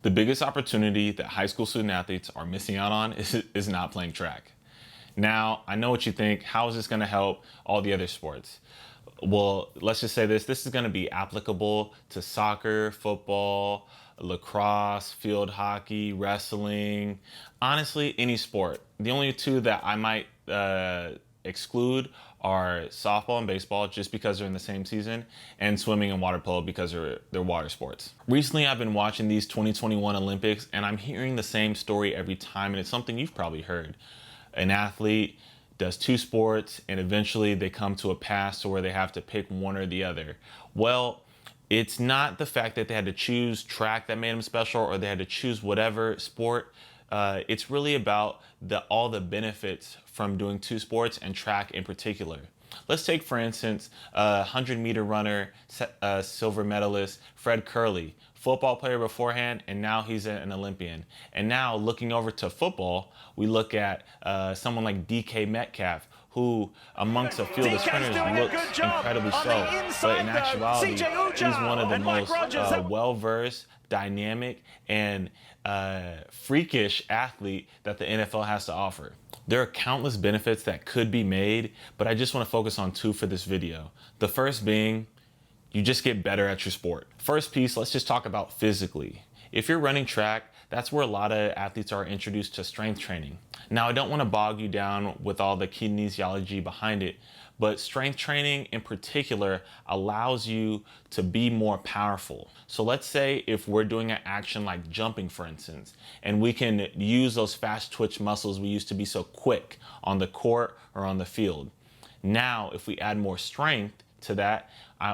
The biggest opportunity that high school student athletes are missing out on is not playing track. Now, I know what you think. How is this going to help all the other sports? Well, let's just say this is going to be applicable to soccer, football, lacrosse, field hockey, wrestling, honestly, any sport. The only two that I might exclude are softball and baseball, just because they're in the same season, and swimming and water polo because they're water sports. Recently, I've been watching these 2021 Olympics, and I'm hearing the same story every time, and it's something you've probably heard. An athlete does two sports, and eventually they come to a pass to where they have to pick one or the other. Well, it's not the fact that they had to choose track that made them special, or they had to choose whatever sport. It's really about all the benefits from doing two sports, and track in particular. Let's take, for instance, a 100-meter runner, silver medalist, Fred Curley, football player beforehand, and now he's an Olympian. And now looking over to football, we look at someone like DK Metcalf, who amongst a field of sprinters looks incredibly so, but in actuality, he's one of the most well-versed, dynamic, and freakish athlete that the NFL has to offer. There are countless benefits that could be made, but I just want to focus on two for this video. The first being, you just get better at your sport. First piece, let's just talk about physically. If you're running track, that's where a lot of athletes are introduced to strength training. Now, I don't want to bog you down with all the kinesiology behind it, but strength training in particular allows you to be more powerful. So let's say if we're doing an action like jumping, for instance, and we can use those fast twitch muscles we used to be so quick on the court or on the field. Now, if we add more strength to that,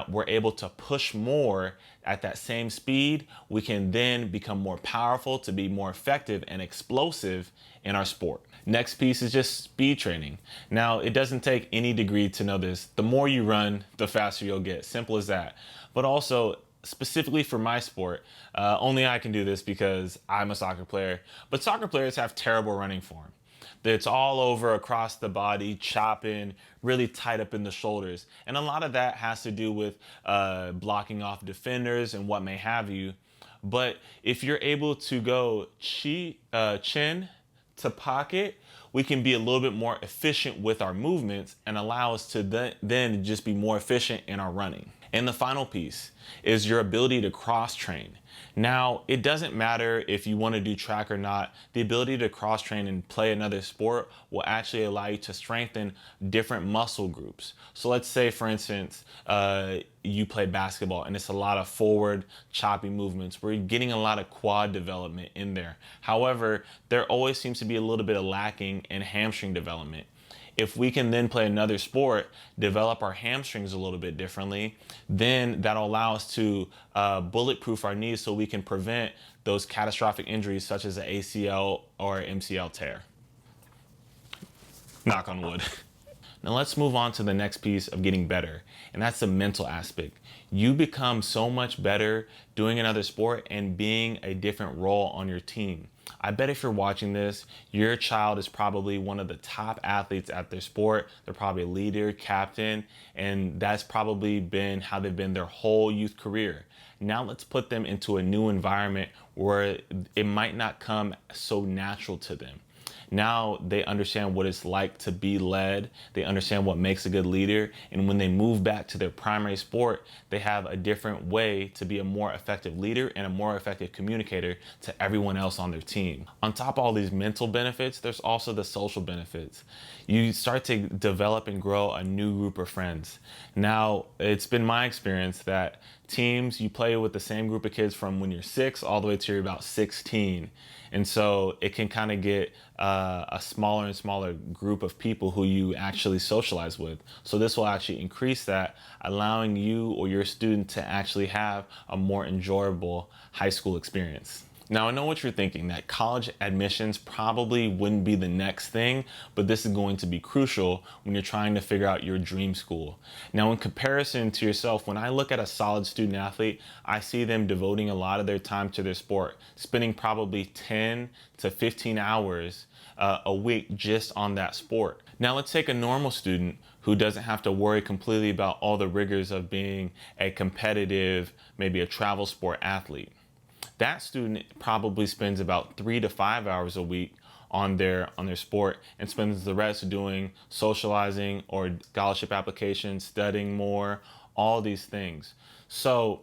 we're able to push more at that same speed. We can then become more powerful to be more effective and explosive in our sport. Next piece is just speed training. Now, it doesn't take any degree to know this. The more you run, the faster you'll get. Simple as that. But also, specifically for my sport, only I can do this because I'm a soccer player. But soccer players have terrible running form. It's all over across the body, chopping, really tight up in the shoulders. And a lot of that has to do with blocking off defenders and what may have you. But if you're able to go chin to pocket, we can be a little bit more efficient with our movements and allow us to then just be more efficient in our running. And the final piece is your ability to cross-train. Now, it doesn't matter if you want to do track or not. The ability to cross-train and play another sport will actually allow you to strengthen different muscle groups. So let's say, for instance, you play basketball and it's a lot of forward, choppy movements. We're getting a lot of quad development in there. However, there always seems to be a little bit of lacking in hamstring development. If we can then play another sport, develop our hamstrings a little bit differently, then that'll allow us to bulletproof our knees so we can prevent those catastrophic injuries such as an ACL or MCL tear. Knock on wood. Now let's move on to the next piece of getting better, and that's the mental aspect. You become so much better doing another sport and being a different role on your team. I bet if you're watching this, your child is probably one of the top athletes at their sport. They're probably a leader, captain, and that's probably been how they've been their whole youth career. Now let's put them into a new environment where it might not come so natural to them. Now they understand what it's like to be led. They understand what makes a good leader. And when they move back to their primary sport, they have a different way to be a more effective leader and a more effective communicator to everyone else on their team. On top of all these mental benefits, there's also the social benefits. You start to develop and grow a new group of friends. Now, it's been my experience that teams, you play with the same group of kids from when you're 6 all the way to you're about 16. And so it can kind of get a smaller and smaller group of people who you actually socialize with. So this will actually increase that, allowing you or your student to actually have a more enjoyable high school experience. Now, I know what you're thinking, that college admissions probably wouldn't be the next thing, but this is going to be crucial when you're trying to figure out your dream school. Now, in comparison to yourself, when I look at a solid student athlete, I see them devoting a lot of their time to their sport, spending probably 10 to 15 hours a week just on that sport. Now, let's take a normal student who doesn't have to worry completely about all the rigors of being a competitive, maybe a travel sport athlete. that student probably spends about 3 to 5 hours a week on their sport and spends the rest doing socializing or scholarship applications, studying more, all these things. So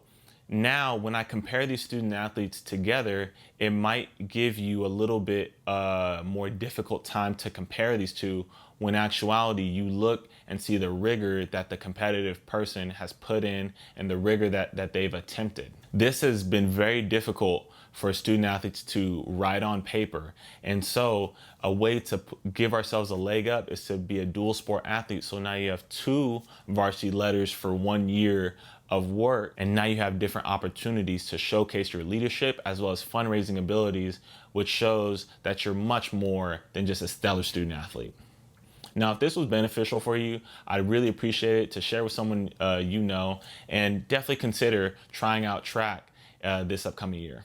now when I compare these student athletes together, it might give you a little bit more difficult time to compare these two, when in actuality you look and see the rigor that the competitive person has put in and the rigor that they've attempted. This has been very difficult for student athletes to write on paper. And so a way to give ourselves a leg up is to be a dual sport athlete. So now you have 2 varsity letters for 1 year of work, and now you have different opportunities to showcase your leadership as well as fundraising abilities, which shows that you're much more than just a stellar student athlete. Now, if this was beneficial for you, I'd really appreciate it to share with someone you know, and definitely consider trying out track this upcoming year.